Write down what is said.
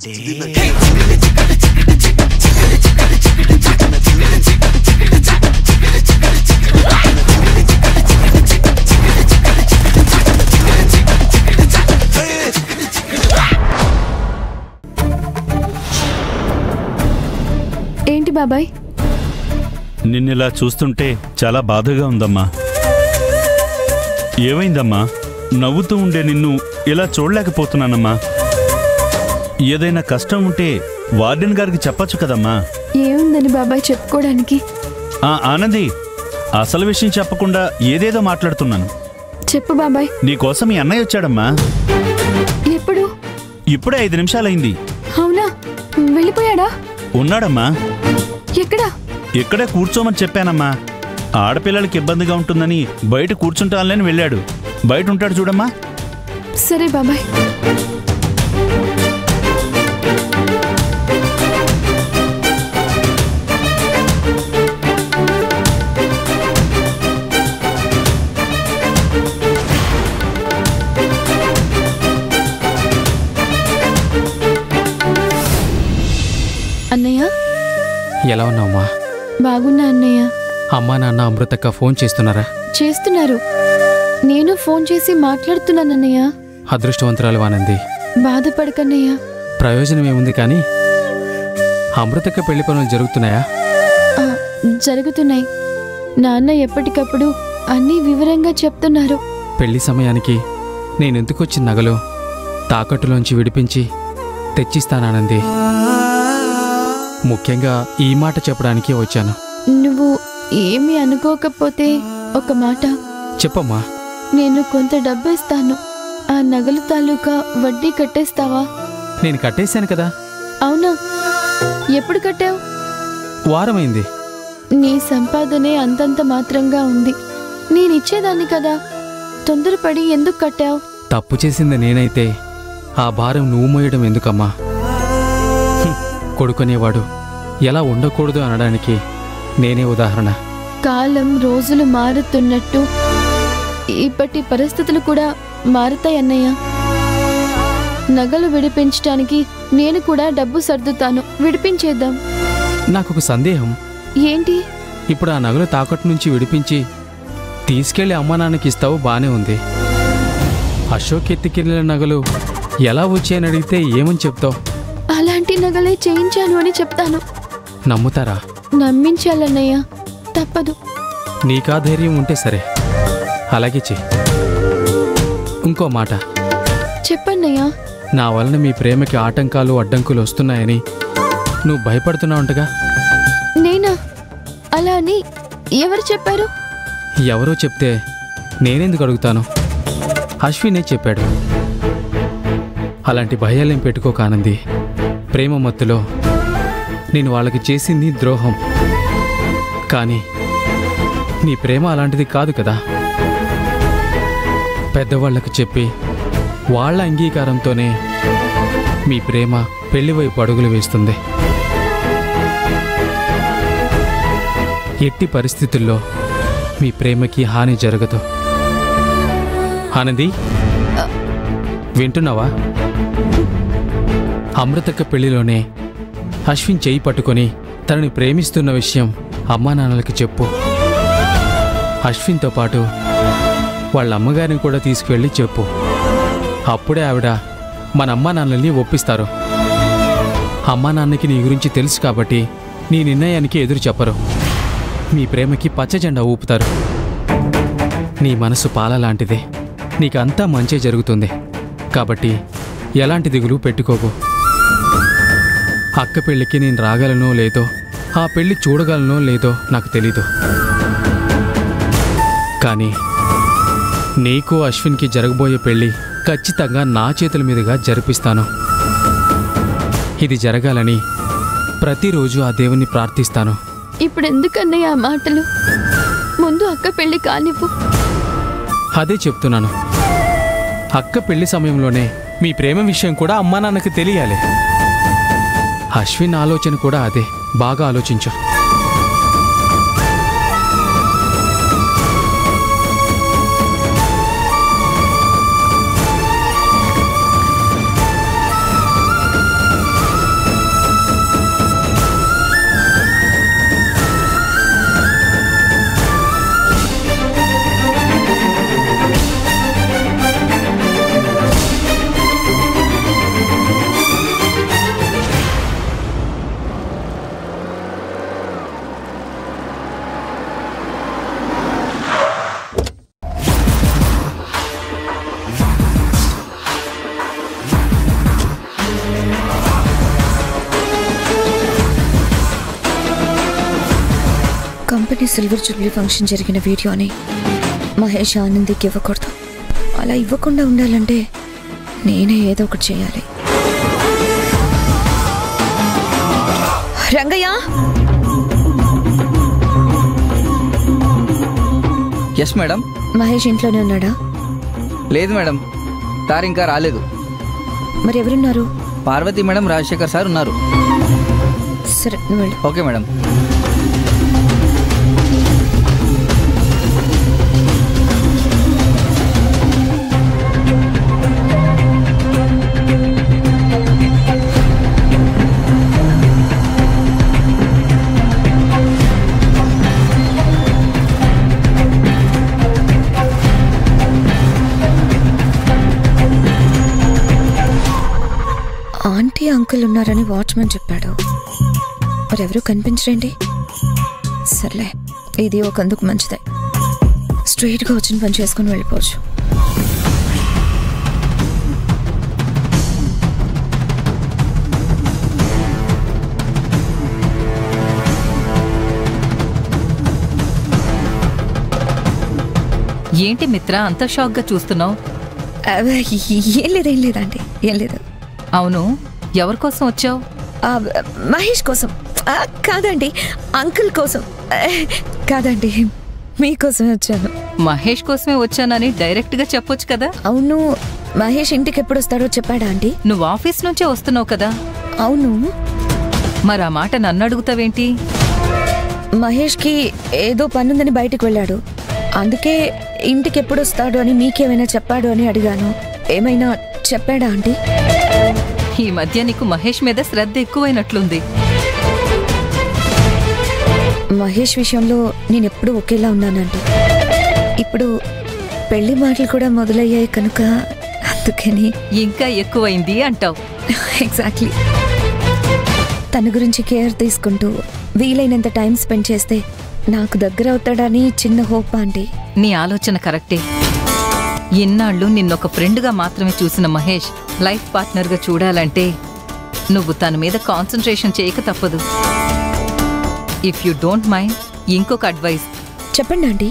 ఏంటి బాబాయ్? నిన్నిలా చూస్తుంటే చాలా బాధగా ఉందమ్మా. ఏమైందమ్మా? నవ్వుతూ ఉండే నిన్ను ఇలా చూడలేకపోతున్నానమ్మా. ఏదైనా కష్టం ఉంటే వార్డెన్ గారికి చెప్పచ్చు కదమ్మా. ఏముందని బాబాయ్ చెప్పుకోవడానికి? ఆనంది, అసలు విషయం చెప్పకుండా ఏదేదో మాట్లాడుతున్నాను. చెప్పు బాబాయ్. నీకోసం మీ అన్నయ్య వచ్చాడమ్మా. ఎప్పుడు? ఇప్పుడే 5 నిమిషాలైంది. అవునా? వెళ్ళిపోయాడా? ఉన్నాడమ్మా. ఎక్కడా? ఇక్కడే కూర్చోమని చెప్పానమ్మా. ఆడపిల్లలకి ఇబ్బందిగా ఉంటుందని బయట కూర్చుంటానని వెళ్ళాడు. బయట ఉంటాడు చూడమ్మా. సరే బాబాయ్. అన్నయ్య, ఎలా ఉన్నావమ్మా? బాగున్నా అన్నయ్య. అమ్మా నాన్న అమృతక్క ఫోన్ చేస్తున్నారా? చేస్తున్నారు. నేను ఫోన్ చేసి మాట్లాడుతున్నానన్నయ్య. అదృష్టవంతురాలు ఆనంది. బాధపడకన్నయ్య. ప్రయోజనం ఏముంది కానీ అమృతక్క పెళ్లి పనులు జరుగుతున్నాయా? జరుగుతున్నాయి. నాన్న ఎప్పటికప్పుడు అన్నీ వివరంగా చెప్తున్నారు. పెళ్లి సమయానికి నేనెందుకొచ్చిన నగలు తాకట్టులోంచి విడిపించి తెచ్చిస్తానానంది. ముఖ్యంగా ఈ మాట చెప్పడానికి వచ్చాను. నువ్వు ఏమీ అనుకోకపోతే ఒక మాట చెప్పమ్మా. నేను కొంత డబ్బు ఇస్తాను. ఆ నగలు తాలూకా వడ్డీ కట్టేస్తావా? నేను కట్టేశాను కదా. అవునా? ఎప్పుడు కట్టావు? వారమైంది. నీ సంపాదనే అంతంత మాత్రంగా ఉంది. నేనిచ్చేదాన్ని కదా. తొందరపడి ఎందుకు కట్టావు? తప్పు చేసింది నేనైతే ఆ భారం నువ్వు మోయడం ఎందుకమ్మా? కొడుకునేవాడు ఎలా ఉండకూడదు అనడానికి నేనే ఉదాహరణ. కాలం రోజులు మారుతున్నట్టు ఇప్పటి పరిస్థితులు కూడా మారుతాయన్నయ్య. నగలు విడిపించడానికి నేను కూడా డబ్బు సర్దుతాను. విడిపించేద్దాం. నాకొక సందేహం. ఏంటి? ఇప్పుడు ఆ నగలు తాకట్టు నుంచి విడిపించి తీసుకెళ్లి అమ్మా నాన్నకి ఇస్తావు, బానే ఉంది. అశోక్ ఎత్తికెళ్ళిన నగలు ఎలా వచ్చాయని అడిగితే ఏమని చెప్తావు? అలాంటి నగలే చేయించాను అని చెప్తాను. నమ్ముతారా? నమ్మించాలన్నయ్య, తప్పదు. నీకా ధైర్యం ఉంటే సరే, అలాగే చెయ్యి. ఇంకో మాట చెప్పన్నయ్యా. నా వలన మీ ప్రేమకి ఆటంకాలు అడ్డంకులు వస్తున్నాయని నువ్వు భయపడుతున్నావుంటగా? నేనా? అలా అని ఎవరు చెప్పారు? ఎవరో చెప్తే నేనెందుకు అడుగుతాను? అశ్వినే చెప్పాడు. అలాంటి భయాలేం పెట్టుకోక ఆనంది. ప్రేమ మత్తులో నేను వాళ్ళకి చేసింది ద్రోహం. కానీ నీ ప్రేమ అలాంటిది కాదు కదా. పెద్దవాళ్లకు చెప్పి వాళ్ల అంగీకారంతోనే మీ ప్రేమ పెళ్లివైపు అడుగులు వేస్తుంది. ఎట్టి పరిస్థితుల్లో మీ ప్రేమకి హాని జరగదు. ఆనంది, వింటున్నావా? అమృతక్క పెళ్లిలోనే అశ్విన్ చేయి పట్టుకొని తనని ప్రేమిస్తున్న విషయం అమ్మా నాన్నలకి చెప్పు. అశ్విన్తో పాటు వాళ్ళ అమ్మగారిని కూడా తీసుకువెళ్ళి చెప్పు. అప్పుడే ఆవిడ మన అమ్మా నాన్నల్ని ఒప్పిస్తారు. అమ్మా నాన్నకి నీ గురించి తెలుసు కాబట్టి నీ నిర్ణయానికి ఎదురు చెప్పరు. మీ ప్రేమకి పచ్చజెండా ఊపుతారు. నీ మనసు పాలలాంటిదే. నీకంతా మంచే జరుగుతుంది. కాబట్టి ఎలాంటి దిగులు పెట్టుకోకు. అక్క పెళ్ళికి నేను రాగలనో లేదో, ఆ పెళ్ళి చూడగలనో లేదో నాకు తెలీదు. కానీ నీకు అశ్విన్కి జరగబోయే పెళ్ళి ఖచ్చితంగా నా చేతుల మీదుగా జరిపిస్తాను. ఇది జరగాలని ప్రతిరోజు ఆ దేవుణ్ణి ప్రార్థిస్తాను. ఇప్పుడు ఎందుకన్నయ్య ఆ మాటలు? ముందు అక్క పెళ్లి కానివ్వు. అదే చెప్తున్నాను. అక్క పెళ్లి సమయంలోనే మీ ప్రేమ విషయం కూడా అమ్మా నాన్నకి తెలియాలి. అశ్విన్ ఆలోచన కూడా అదే. బాగా ఆలోచించు. కంపెనీ సిల్వర్ జూబ్లీ ఫంక్షన్ జరిగిన వీడియోని మహేష్ ఆనందికి ఇవ్వకూడదు. అలా ఇవ్వకుండా ఉండాలంటే నేనే ఏదో ఒకటి చేయాలి. Rangayya, yes madam. మహేష్ ఇంట్లోనే ఉన్నాడా? లేదు మేడం, సార్ ఇంకా రాలేదు. మరి ఎవరున్నారు? పార్వతి మేడం, రాజశేఖర్ సార్ ఉన్నారు. సరే, నువ్వు వెళ్ళు. Okay madam. ఆంటీ అంకుల్ ఉన్నారని వాచ్మెన్ చెప్పాడు. మరెవరూ కనిపించరేంటి? సర్లే, ఇది ఒకందుకు మంచిదే. స్ట్రైట్గా వచ్చిన పని చేసుకుని వెళ్ళిపోవచ్చు. ఏంటి మిత్ర అంత షాక్గా చూస్తున్నావు? ఏం లేదండి, ఏం లేదు. అవును, ఎవరి కోసం వచ్చావు? మహేష్ కోసం కాదండి, అంకుల్ కోసం కాదండి, మీకోసమే వచ్చాను. మహేష్ కోసమే వచ్చానని డైరెక్ట్ గా చెప్పొచ్చు కదా. అవును, మహేష్ ఇంటికి ఎప్పుడు వస్తాడో చెప్పాడా ఆంటీ? నువ్వు ఆఫీస్ నుంచే వస్తున్నావు కదా. అవును. మరి ఆ మాట నన్ను అడుగుతావేంటి? మహేష్కి ఏదో పనుందని బయటకు వెళ్ళాడు, అందుకే ఇంటికి ఎప్పుడు వస్తాడు అని మీకేమైనా చెప్పాడు అని అడిగాను. ఏమైనా చెప్పాడా ఆంటీ? ఈ మధ్య నీకు మహేష్ మీద శ్రద్ధ ఎక్కువైనట్లుంది. మహేష్ విషయంలో నేను ఎప్పుడు ఒకేలా ఉన్నానంటే, ఇప్పుడు పెళ్లి మాటలు కూడా మొదలయ్యాయి కనుక అందుకని ఇంకా ఎక్కువైంది అంటావు. ఎగ్జాక్ట్లీ. తన గురించి కేర్ తీసుకుంటూ వీలైనంత టైం స్పెండ్ చేస్తే నాకు దగ్గర అవుతాడని చిన్న హోప్ ఆంటీ. నీ ఆలోచన కరెక్టే. ఇన్నాళ్ళు నిన్నొక ఫ్రెండ్గా మాత్రమే చూసిన మహేష్ లైఫ్ పార్ట్నర్గా చూడాలంటే నువ్వు తన మీద కాన్సన్ట్రేషన్ చేయక తప్పదు. ఇఫ్ యూ డోంట్ మైండ్, ఇంకొక అడ్వైస్. చెప్పండి ఆంటీ.